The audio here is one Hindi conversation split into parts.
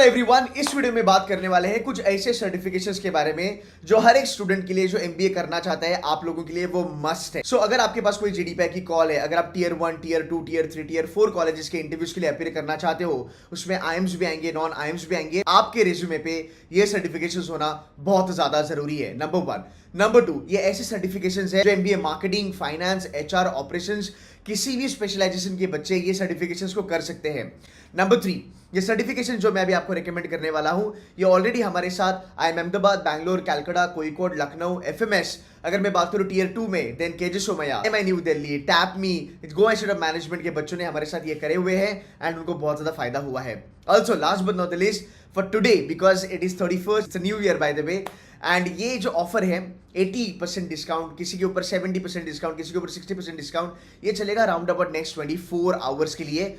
एवरीवन, इस वीडियो में बात करने वाले हैं कुछ ऐसे सर्टिफिकेशंस के बारे में जो हर एक स्टूडेंट के लिए जो एमबीए करना चाहता है आप लोगों के लिए वो मस्ट है। अगर आपके पास कोई जीडीपीआई की कॉल है, अगर आप tier 1, tier 2, tier 3, tier 4 colleges के इंटरव्यूज के लिए अपीयर करना चाहते हो, उसमें आईएम्स भी आएंगे, नॉन आईएम्स भी आएंगे, आपके रिज्यूमे पे ये सर्टिफिकेशंस होना बहुत ज्यादा जरूरी है। नंबर 1। नंबर 2, ये ऐसे सर्टिफिकेशंस है जो MBA marketing, finance, HR, operations, किसी भी स्पेशलाइजेशन के बच्चे ये सर्टिफिकेशंस को कर सकते हैं। नंबर 3, ये सर्टिफिकेशन जो मैं अभी आपको रेकमेंड करने वाला हूं, ये ऑलरेडी हमारे साथ आईएम अहमदाबाद, बैंगलोर, कलकत्ता, कोझिकोड, लखनऊ, एफएमएस, अगर मैं बात करूं टीयर 2 में, then KJ Somaiya, MI new Delhi, TAPMI, Goa institute of management के बच्चों ने हमारे साथ ये करे हुए हैं एंड उनको बहुत ज्यादा फायदा हुआ है। Also last but not the least for today, because it is 31st, it's new year by the way, and ये जो ऑफर है 80% डिस्काउंट, किसी के ऊपर 70% डिस्काउंट, किसी के ऊपर 60% डिस्काउंट, ये चलेगा राउंड अबाउट नेक्स्ट 24 आवर्स के लिए।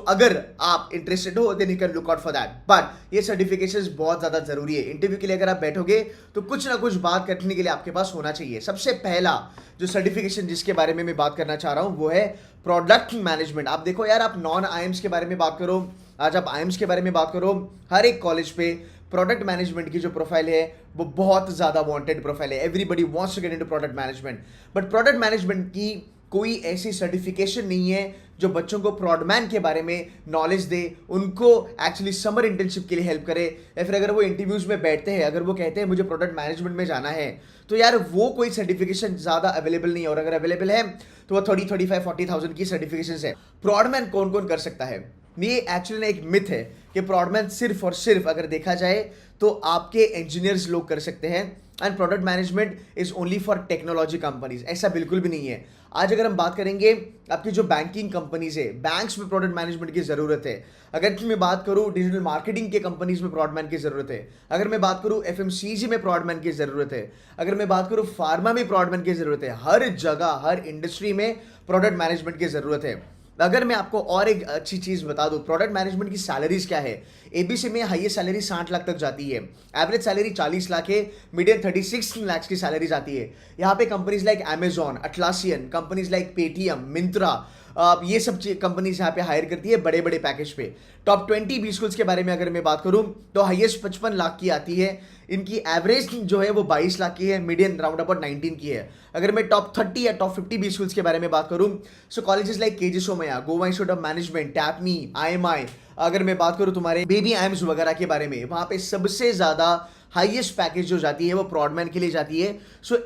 अगर आप इंटरेस्टेड हो then you can look out for that. But ये सर्टिफिकेशंस बहुत ज्यादा जरूरी है। इंटरव्यू के लिए अगर आप बैठोगे तो कुछ ना कुछ बात करने के लिए आपके पास होना चाहिए। सबसे पहला जो सर्टिफिकेशन जिसके बारे में मैं बात करना चाह रहा हूं वो है प्रोडक्ट मैनेजमेंट। आप देखो यार, आप नॉन आईएम्स के बारे में बात करो, आज आप आईएम्स के बारे में बात करो, हर एक कॉलेज पे प्रोडक्ट मैनेजमेंट की जो प्रोफाइल है वो बहुत ज्यादा वांटेड प्रोफाइल है। Everybody wants to get into product management, but product management की कोई ऐसी सर्टिफिकेशन नहीं है जो बच्चों को प्रोडमैन के बारे में नॉलेज दे, उनको एक्चुअली समर इंटर्नशिप के लिए हेल्प करे, या फिर अगर वो इंटरव्यूज में बैठते हैं, अगर वो कहते हैं मुझे प्रोडक्ट मैनेजमेंट में जाना है, तो यार वो कोई सर्टिफिकेशन ज्यादा अवेलेबल नहीं है। और अगर अवेलेबल है तो वो 30, 35, 40,000 की सर्टिफिकेशन है। प्रोडमैन कौन कौन कर सकता है? ये एक्चुअली एक मिथ है कि प्रोडमैन सिर्फ और सिर्फ अगर देखा जाए तो आपके इंजीनियर्स लोग कर सकते हैं, and product management is only for technology companies. ऐसा बिल्कुल भी नहीं है। आज अगर हम बात करेंगे आपकी जो बैंकिंग कंपनीज है, बैंक्स में प्रोडक्ट मैनेजमेंट की जरूरत है। अगर मैं बात करूं डिजिटल मार्केटिंग के कंपनीज में प्रोडक्ट मैन की जरूरत है। अगर मैं बात करूं एफएमसीजी में प्रोडक्ट मैन की जरूरत है। अगर मैं बात करूं फार्मा में प्रोडक्ट मैन की जरूरत है। हर जगह, हर इंडस्ट्री में प्रोडक्ट मैनेजमेंट की जरूरत है। अगर मैं आपको और एक अच्छी चीज बता दूं, प्रोडक्ट मैनेजमेंट की सैलरीज क्या है। एबीसी में हाईएस्ट सैलरी 60 लाख तक जाती है, एवरेज सैलरी 40 लाख है, मीडियम 36 लाख की सैलरी जाती है। यहाँ पे companies like Amazon, अटलासियन, companies like Paytm, Myntra, ये सब कंपनीज यहाँ पे हायर करती है बड़े बड़े पैकेज पे। टॉप 20 बी स्कूल्स के बारे में अगर मैं बात करूं तो हाईएस्ट 55 लाख की आती है, इनकी एवरेज जो है वो 22 लाख की है, मीडियन राउंड अबाउट 19 की है। अगर मैं टॉप 30 या टॉप 50 बी स्कूल्स के बारे में बात करूं, so colleges like KJ Somaiya, Goa institute of management, TAPMI, IMI, अगर मैं बात करूं तुम्हारे बेबी आईएम्स वगैरह के बारे में, वहां पे सबसे ज्यादा हाईएस्ट पैकेज जो जाती है वो प्रोडमैन के लिए जाती है।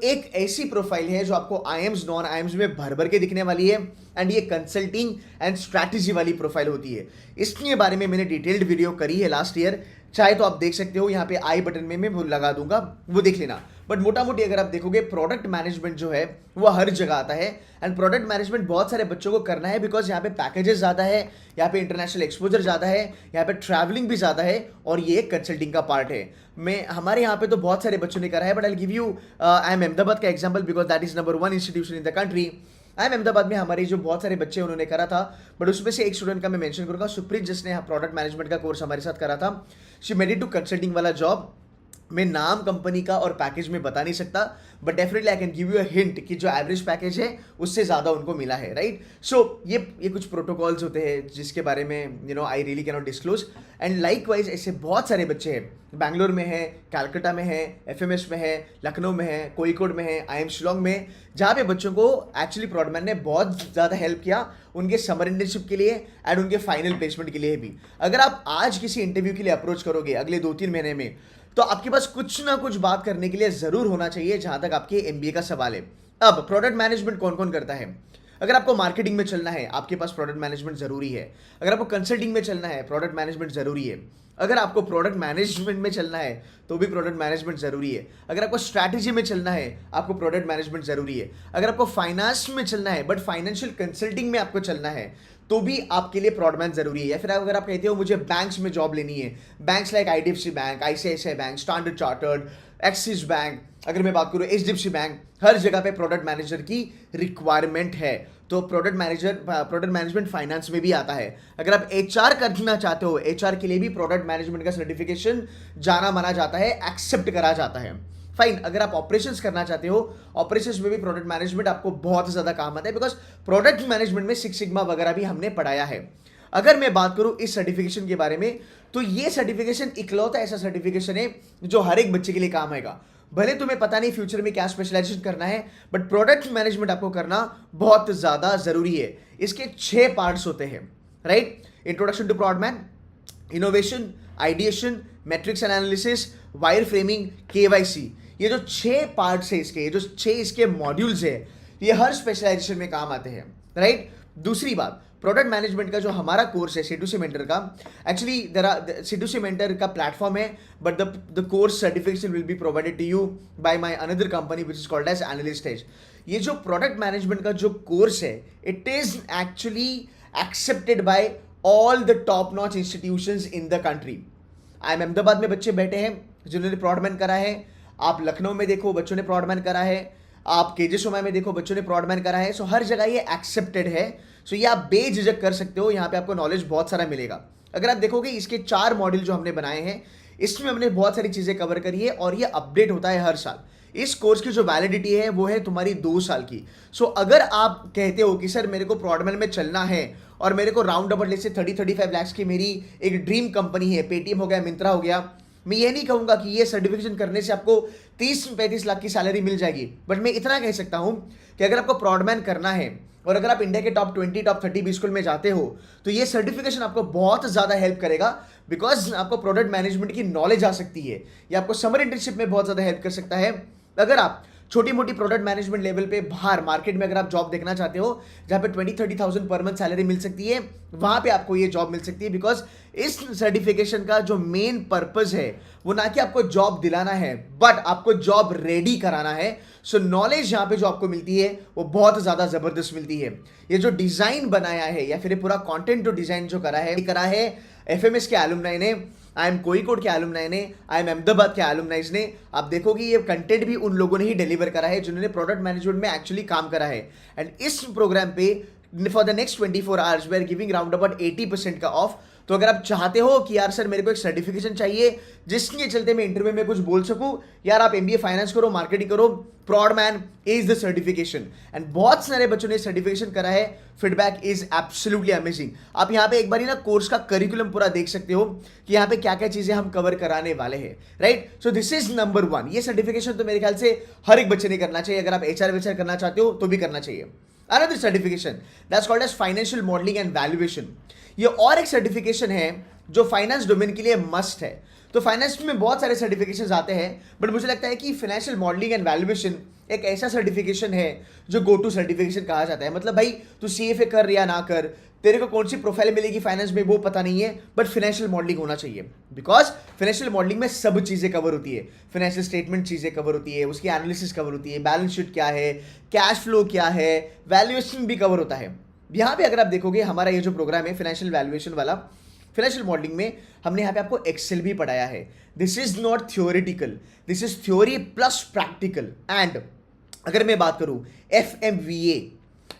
एक ऐसी प्रोफाइल है जो आपको आईएम्स, नॉन आईएम्स में भर भर के दिखने वाली है, एंड ये कंसल्टिंग एंड स्ट्रैटेजी वाली प्रोफाइल होती है। इसके बारे में मैंने डिटेल्ड वीडियो करी है लास्ट ईयर, चाहे तो आप देख सकते हो, यहाँ पे आई बटन में मैं वो लगा दूंगा, वो देख लेना। बट मोटा मोटी अगर आप देखोगे प्रोडक्ट मैनेजमेंट जो है वो हर जगह आता है, एंड प्रोडक्ट मैनेजमेंट बहुत सारे बच्चों को करना है बिकॉज यहाँ पे पैकेजेस ज़्यादा है, यहाँ पे इंटरनेशनल एक्सपोजर ज़्यादा है, यहाँ पे ट्रैवलिंग भी ज़्यादा है, और ये कंसल्टिंग का पार्ट है। मैं हमारे यहाँ पे तो बहुत सारे बच्चों ने करा है, but I give you IIM Ahmedabad का example because that is number 1 institution in the country. IIM Ahmedabad में हमारे जो बहुत सारे बच्चे उन्होंने करा था, बट उसमें से एक स्टूडेंट का मैं मेंशन करूंगा, सुप्रीत, जिसने प्रोडक्ट मैनेजमेंट का कोर्स हमारे साथ करा था। She made it to consulting वाला जॉब। मैं नाम कंपनी का और पैकेज में बता नहीं सकता, but definitely I can give you a hint कि जो एवरेज पैकेज है उससे ज़्यादा उनको मिला है, राइट। ये कुछ प्रोटोकॉल्स होते हैं जिसके बारे में I really can not disclose. And like wise ऐसे बहुत सारे बच्चे हैं, बैंगलोर में है, कलकत्ता में है, एफएमएस में है, लखनऊ में है, कोझिकोड में है, आईएम शिलोंग में, जहाँ पे बच्चों को एक्चुअली प्रोडमैन ने बहुत ज़्यादा हेल्प किया उनके समर इंटर्नशिप के लिए एंड उनके फाइनल प्लेसमेंट के लिए भी। अगर आप आज किसी इंटरव्यू के लिए अप्रोच करोगे अगले 2-3 महीने में, तो आपके पास कुछ ना कुछ बात करने के लिए जरूर होना चाहिए जहां तक आपके एमबीए का सवाल है। अब प्रोडक्ट मैनेजमेंट कौन कौन करता है? अगर आपको मार्केटिंग में चलना है, आपके पास प्रोडक्ट मैनेजमेंट जरूरी है। अगर आपको कंसल्टिंग में चलना है, प्रोडक्ट मैनेजमेंट जरूरी है। अगर आपको प्रोडक्ट मैनेजमेंट में चलना है तो भी प्रोडक्ट मैनेजमेंट जरूरी है। अगर आपको स्ट्रैटेजी में चलना है, आपको प्रोडक्ट मैनेजमेंट जरूरी है। अगर आपको फाइनेंस में चलना है बट फाइनेंशियल कंसल्टिंग में आपको चलना है तो भी आपके लिए प्रोडमैन जरूरी है। या फिर अगर आप कहते हो मुझे बैंक्स में जॉब लेनी है, banks like IDFC bank, ICICI bank, standard chartered, axis bank, अगर मैं बात करूं एचडीएफसी बैंक, हर जगह पे प्रोडक्ट मैनेजर की रिक्वायरमेंट है। तो प्रोडक्ट मैनेजमेंट फाइनेंस में भी आता है। अगर आप एचआर करना चाहते हो, एचआर के लिए भी प्रोडक्ट मैनेजमेंट का सर्टिफिकेशन जाना माना जाता है, एक्सेप्ट करा जाता है। फाइन, अगर आप ऑपरेशंस करना चाहते हो, ऑपरेशंस में भी प्रोडक्ट मैनेजमेंट आपको बहुत ज्यादा काम आता है बिकॉज प्रोडक्ट मैनेजमेंट में सिक्स सिग्मा वगैरह भी हमने पढ़ाया है। अगर मैं बात करूं इस सर्टिफिकेशन के बारे में, तो ये सर्टिफिकेशन इकलौता ऐसा सर्टिफिकेशन है जो हर एक बच्चे के लिए काम आएगा। भले तुम्हें पता नहीं फ्यूचर में क्या स्पेशलाइजेशन करना है, बट प्रोडक्ट मैनेजमेंट आपको करना बहुत ज्यादा जरूरी है। इसके 6 पार्ट्स होते हैं, right? Introduction to product, innovation, ideation, metrics analysis, wireframing, KYC. ये जो 6 पार्ट्स है इसके, ये जो 6 इसके मॉड्यूल्स है, ये हर स्पेशलाइजेशन में काम आते हैं, राइट? दूसरी बात, प्रोडक्ट मैनेजमेंट का जो हमारा कोर्स है C2C मेंटर का, एक्चुअली C2C मेंटर का प्लेटफॉर्म है, but the course certification will be provided to you by my another company which is called edge analyst edge. ये जो प्रोडक्ट मैनेजमेंट का जो कोर्स है, it is actually accepted by all the top notch institutions in the country. IIM Ahmedabad में बच्चे बैठे हैं जिन्होंने प्रोडमैन करा है, आप लखनऊ में देखो बच्चों ने प्रोडमैन करा है, आप KJ सोमा में देखो बच्चों ने प्रोडमैन करा है। सो हर जगह ये एक्सेप्टेड है। सो ये आप बेझिझक कर सकते हो, यहाँ पे आपको नॉलेज बहुत सारा मिलेगा। अगर आप देखोगे इसके 4 मॉड्यूल जो हमने बनाए हैं, इसमें हमने बहुत सारी चीज़ें कवर करी है और ये अपडेट होता है हर साल। इस कोर्स की जो वैलिडिटी है वो है तुम्हारी 2 साल की। सो अगर आप कहते हो कि सर मेरे को प्रोडमैन में चलना है और मेरे को राउंड अबाउट से 30-35 लाख की मेरी एक ड्रीम कंपनी है, पेटीएम हो गया, मिंत्रा हो गया, मैं ये नहीं कहूंगा कि ये सर्टिफिकेशन करने से आपको 30-35 लाख की सैलरी मिल जाएगी, बट मैं इतना कह सकता हूं कि अगर आपको प्रोडमैन करना है और अगर आप इंडिया के टॉप 20, टॉप 30 बी स्कूल में जाते हो, तो ये सर्टिफिकेशन आपको बहुत ज़्यादा हेल्प करेगा, बिकॉज आपको प्रोडक्ट मैनेजमेंट की नॉलेज आ सकती है। ये आपको समर इंटर्नशिप में बहुत ज़्यादा हेल्प कर सकता है। अगर आप छोटी मोटी प्रोडक्ट मैनेजमेंट लेवल पे बाहर मार्केट में अगर आप जॉब देखना चाहते हो जहाँ पे 20-30,000 पर मंथ सैलरी मिल सकती है, वहाँ पे आपको ये जॉब मिल सकती है। बिकॉज इस सर्टिफिकेशन का जो मेन पर्पस है वो ना कि आपको जॉब दिलाना है, बट आपको जॉब रेडी कराना है। सो नॉलेज यहाँ पे जो आपको मिलती है वो बहुत ज़्यादा ज़बरदस्त मिलती है। ये जो डिज़ाइन बनाया है या फिर ये पूरा कॉन्टेंट जो डिज़ाइन जो करा है FMS के एलुमनाई ने, IIM कोईकोड के एलुमनाई ने, IIM अहमदाबाद के एलुमनाइज ने। आप देखोगे ये कंटेंट भी उन लोगों ने ही डिलीवर करा है जिन्होंने प्रोडक्ट मैनेजमेंट में एक्चुअली काम करा है। एंड इस प्रोग्राम पे for the next 24 hours we are giving round about 80% का ऑफ। तो अगर आप चाहते हो कि यार सर मेरे को एक सर्टिफिकेशन चाहिए जिसके चलते मैं इंटरव्यू में कुछ बोल सकूं, यार आप MBA फाइनेंस करो, मार्केटिंग करो, प्रोडमैन इज द सर्टिफिकेशन। एंड बहुत सारे बच्चों ने सर्टिफिकेशन करा है, फीडबैक इज एब्सोल्युटली अमेजिंग। आप यहाँ पे एक बार ना कोर्स का करिकुलम पूरा देख सकते हो कि यहाँ पे क्या क्या चीजें हम कवर कराने वाले हैं, right? So this is number 1। ये सर्टिफिकेशन तो मेरे ख्याल से हर एक बच्चे ने करना चाहिए। अगर आप HR करना चाहते हो तो भी करना चाहिए। Another certification that's called as financial modeling and valuation। ये और एक सर्टिफिकेशन है जो फाइनेंस डोमेन के लिए मस्ट है। तो फाइनेंस में बहुत सारे सर्टिफिकेशन आते हैं, बट मुझे लगता है कि फाइनेंशियल मॉडलिंग एंड वैल्यूएशन एक ऐसा सर्टिफिकेशन है जो गो टू सर्टिफिकेशन कहा जाता है। मतलब भाई तू CFA कर या ना कर, तेरे को कौन सी प्रोफाइल मिलेगी फाइनेंस में वो पता नहीं है, बट फाइनेंशियल मॉडलिंग होना चाहिए। बिकॉज फाइनेंशियल मॉडलिंग में सब चीज़ें कवर होती है, फाइनेंशियल स्टेटमेंट चीज़ें कवर होती है, उसकी एनालिसिस कवर होती है, बैलेंस शीट क्या है, कैश फ्लो क्या है, वैल्यूएशन भी कवर होता है। यहाँ पे अगर आप देखोगे हमारा ये जो प्रोग्राम है फाइनेंशियल वैल्यूएशन वाला, फाइनेंशियल मॉडलिंग में हमने यहाँ पे आपको एक्सेल भी पढ़ाया है। This is not theoretical, this is theory plus practical. And अगर मैं बात करूँ FMVA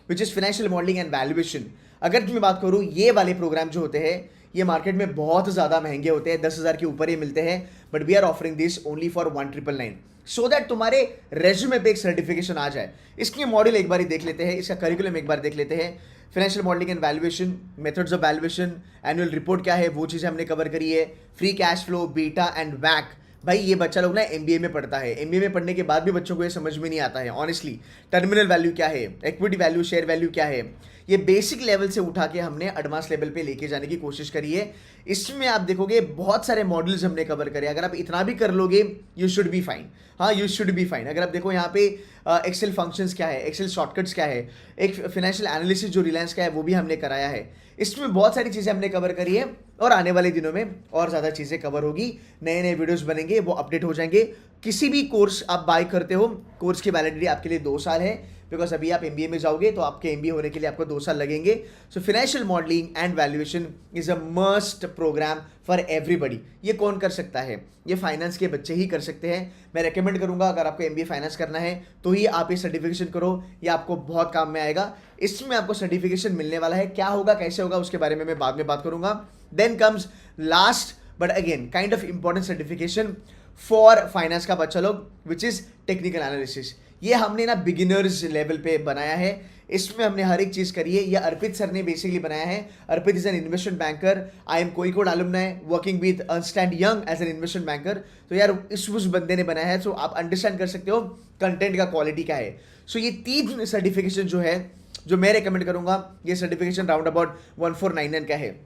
which is financial modelling and valuation, अगर मैं बात करूँ ये वाले प्रोग्राम जो होते हैं ये मार्केट में बहुत ज़्यादा महंगे होते हैं, 10,000 के ऊपर ही मिलते हैं, but we are offering this only for 1,999 so that तुम्हारे रेज्यूमे पे एक सर्टिफिकेशन आ जाए। इसके मॉड्यूल एक बार देख लेते हैं, इसका करिकुलम एक बार देख लेते हैं। Financial modelling and valuation, methods of valuation, annual report क्या है वो चीज़ें हमने कवर करी है, free cash flow, beta and वैक। भाई ये बच्चा लोग ना MBA में पढ़ता है, MBA में पढ़ने के बाद भी बच्चों को ये समझ में नहीं आता है ऑनेस्टली। टर्मिनल वैल्यू क्या है, इक्विटी वैल्यू, शेयर वैल्यू क्या है, ये बेसिक लेवल से उठा के हमने एडवांस लेवल पे लेके जाने की कोशिश करी है। इसमें आप देखोगे बहुत सारे मॉडल्स हमने कवर करे। अगर आप इतना भी कर लोगे यू शुड बी फाइन। हाँ, यू शुड बी फाइन। अगर आप देखो यहाँ पे एक्सेल फंक्शंस क्या है, एक्सेल शॉर्टकट्स क्या है, एक फाइनेंशियल एनालिसिस जो रिलायंस का है वो भी हमने कराया है। इसमें बहुत सारी चीज़ें हमने कवर करी है और आने वाले दिनों में और ज़्यादा चीज़ें कवर होगी, नए नए वीडियोस बनेंगे, वो अपडेट हो जाएंगे। किसी भी कोर्स आप बाय करते हो, कोर्स की वैलिडिटी आपके लिए 2 साल है, बिकॉज अभी आप MBA में जाओगे तो आपके MBA होने के लिए आपको 2 साल लगेंगे। So financial modelling and valuation is a must program for everybody. ये कौन कर सकता है? ये फाइनेंस के बच्चे ही कर सकते हैं। मैं रेकमेंड करूंगा अगर आपको MBA फाइनेंस करना है तो ही आप ये सर्टिफिकेशन करो, ये आपको बहुत काम में आएगा। इसमें आपको सर्टिफिकेशन मिलने वाला है, क्या होगा कैसे होगा उसके बारे में मैं बाद में बात करूंगा। Then comes last but again kind of important certification for finance का बच्चा लोग, विच इज टेक्निकल एनालिसिस। ये हमने ना बिगिनर्स लेवल पे बनाया है। इसमें हमने हर एक चीज़ करी है। ये अर्पित सर ने बेसिकली बनाया है। Arpit is an investment banker, I M Kozhikode alumni working with Ernst and Young as an investment banker. तो यार इस उस बंदे ने बनाया है, तो आप अंडरस्टैंड कर सकते हो कंटेंट का क्वालिटी क्या है। सो ये 3 सर्टिफिकेशन जो है, जो मैं रेकमेंड करूंगा, ये सर्टिफिकेशन राउंड अबाउट 1499 का है।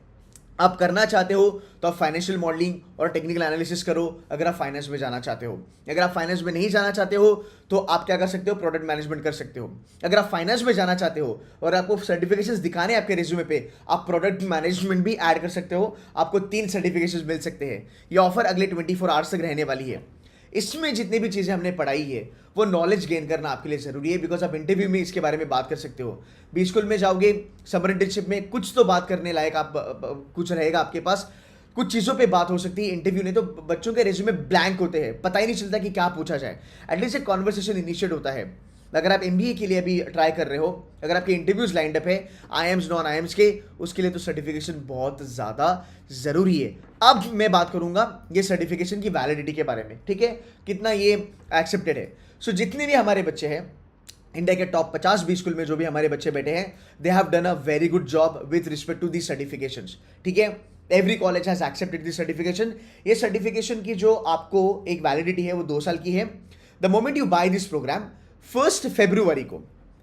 आप करना चाहते हो तो आप फाइनेंशियल मॉडलिंग और टेक्निकल एनालिसिस करो, अगर आप फाइनेंस में जाना चाहते हो। अगर आप फाइनेंस में नहीं जाना चाहते हो तो आप क्या कर सकते हो, प्रोडक्ट मैनेजमेंट कर सकते हो। अगर आप फाइनेंस में जाना चाहते हो और आपको सर्टिफिकेशंस दिखाने हैं आपके रिज्यूमे पे, आप प्रोडक्ट मैनेजमेंट भी ऐड कर सकते हो। आपको 3 सर्टिफिकेशंस मिल सकते हैं। ये ऑफर अगले 24 आवर्स तक रहने वाली है। इसमें जितनी भी चीज़ें हमने पढ़ाई है वो नॉलेज गेन करना आपके लिए ज़रूरी है, बिकॉज आप इंटरव्यू में इसके बारे में बात कर सकते हो। बी स्कूल में जाओगे, समर इंटर्नशिप में कुछ तो बात करने लायक आप कुछ रहेगा आपके पास, कुछ चीज़ों पे बात हो सकती है। इंटरव्यू नहीं तो बच्चों के रिज्यूमे ब्लैंक होते हैं, पता ही नहीं चलता कि क्या पूछा जाए। एटलीस्ट एक कॉन्वर्सेशन इनिशिएट होता है। अगर आप एमबीए के लिए अभी ट्राई कर रहे हो, अगर आपके इंटरव्यूज लाइंड अप है आईएम्स नॉन आईएम्स के, उसके लिए तो सर्टिफिकेशन बहुत ज़्यादा ज़रूरी है। अब मैं बात करूंगा ये सर्टिफिकेशन की वैलिडिटी के बारे में, ठीक है, कितना ये एक्सेप्टेड है। सो जितने भी हमारे बच्चे हैं इंडिया के टॉप 50 बी स्कूल में, जो भी हमारे बच्चे बैठे हैं, they have done a very good job with respect to the certifications, ठीक है। Every college has accepted this certification. ये सर्टिफिकेशन की जो आपको एक वैलिडिटी है वो 2 साल की है। The moment you buy this program 1 फरवरी को,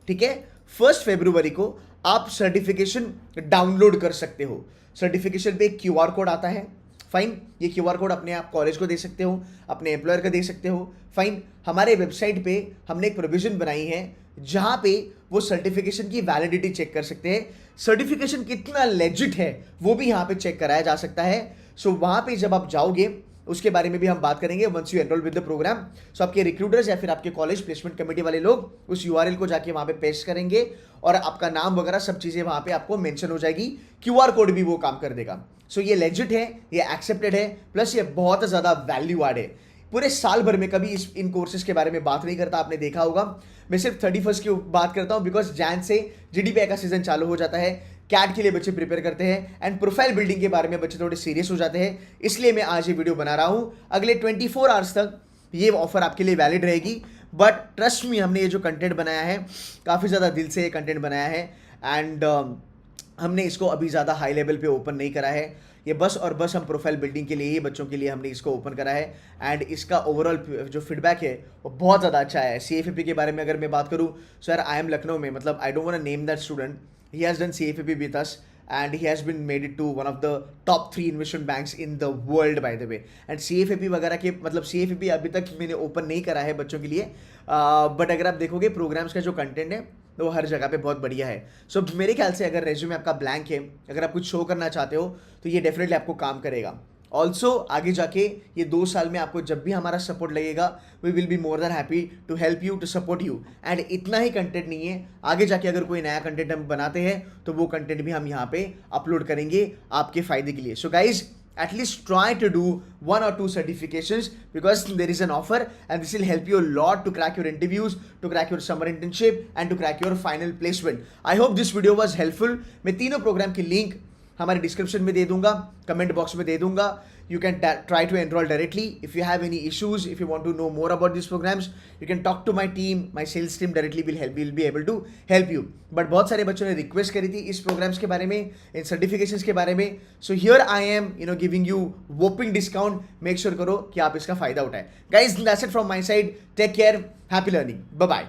ठीक है, 1 फरवरी को आप सर्टिफिकेशन डाउनलोड कर सकते हो। सर्टिफिकेशन पे एक क्यूआर कोड आता है, फाइन। ये क्यूआर कोड अपने आप कॉलेज को दे सकते हो, अपने एम्प्लॉयर को दे सकते हो, फाइन। हमारे वेबसाइट पे हमने एक प्रोविजन बनाई है जहां पे वो सर्टिफिकेशन की वैलिडिटी चेक कर सकते हैं। सर्टिफिकेशन कितना लेजिट है वो भी यहाँ पे चेक कराया जा सकता है। सो वहां पे जब आप जाओगे उसके बारे में भी हम बात करेंगे once you enroll with the program. So आपके रिक्रूटर्स या फिर आपके कॉलेज प्लेसमेंट कमेटी वाले लोग उस यूआरएल को जाके वहां पे पेस्ट करेंगे और आपका नाम वगैरह सब चीजें वहां पे आपको मेंशन हो जाएगी। क्यूआर कोड भी वो काम कर देगा। सो ये लेजिट है, ये एक्सेप्टेड है, प्लस ये बहुत ज़्यादा वैल्यू एड है। पूरे साल भर में कभी इन कोर्सेज के बारे में बात नहीं करता, आपने देखा होगा। मैं सिर्फ 31 की बात करता हूँ, बिकॉज जैन से जीडीपीआई का सीजन चालू हो जाता है। कैट के लिए बच्चे प्रिपेयर करते हैं एंड प्रोफाइल बिल्डिंग के बारे में बच्चे थोड़े सीरियस हो जाते हैं, इसलिए मैं आज ये वीडियो बना रहा हूँ। अगले 24 आवर्स तक ये ऑफर आपके लिए वैलिड रहेगी। बट ट्रस्ट मी, हमने ये जो कंटेंट बनाया है काफ़ी ज़्यादा दिल से ये कंटेंट बनाया है एंड हमने इसको अभी ज़्यादा हाई लेवल पे ओपन नहीं करा है। ये बस और बस हम प्रोफाइल बिल्डिंग के लिए ही बच्चों के लिए हमने इसको ओपन करा है एंड इसका ओवरऑल जो फीडबैक है वो बहुत ज़्यादा अच्छा है। CFAP के बारे में अगर मैं बात करूँ, सर आई एम लखनऊ में, मतलब I don't want to name that student, he has done CFAP with us and he has been made it to one of the top 3 investment banks in the world by the way। and CFAP वगैरह के, मतलब CFAP अभी तक मैंने ओपन नहीं करा है बच्चों के लिए, बट अगर आप देखोगे प्रोग्राम्स का जो कंटेंट है तो वो हर जगह पे बहुत बढ़िया है। सो मेरे ख्याल से अगर रेज्यूमे आपका ब्लैंक है, अगर आप कुछ शो करना चाहते हो तो ये डेफिनेटली आपको काम करेगा। ऑल्सो आगे जाके ये 2 साल में आपको जब भी हमारा सपोर्ट लगेगा, we will be more than happy to help you, to support you. And इतना ही कंटेंट नहीं है, आगे जाके अगर कोई नया कंटेंट हम बनाते हैं तो वो कंटेंट भी हम यहाँ पे अपलोड करेंगे आपके फायदे के लिए। So guys, at least try to do 1 or 2 certifications because there is an offer and this will help you a lot to crack your interviews, to crack your summer internship and to crack your final placement। I hope this video was helpful। मैं तीनों प्रोग्राम की लिंक हमारे डिस्क्रिप्शन में दे दूंगा, कमेंट बॉक्स में दे दूंगा। You can try to enroll directly. If you have any issues, if you want to know more about these programs, you can talk to my team, my sales team directly will be able to help you। But बहुत सारे बच्चों ने रिक्वेस्ट करी थी इस प्रोग्राम्स के बारे में, इन सर्टिफिकेशंस के बारे में। So here I am, giving you whopping discount। Make sure करो कि आप इसका फायदा उठाएं। Guys, that's it from my side। Take care, happy learning, bye bye।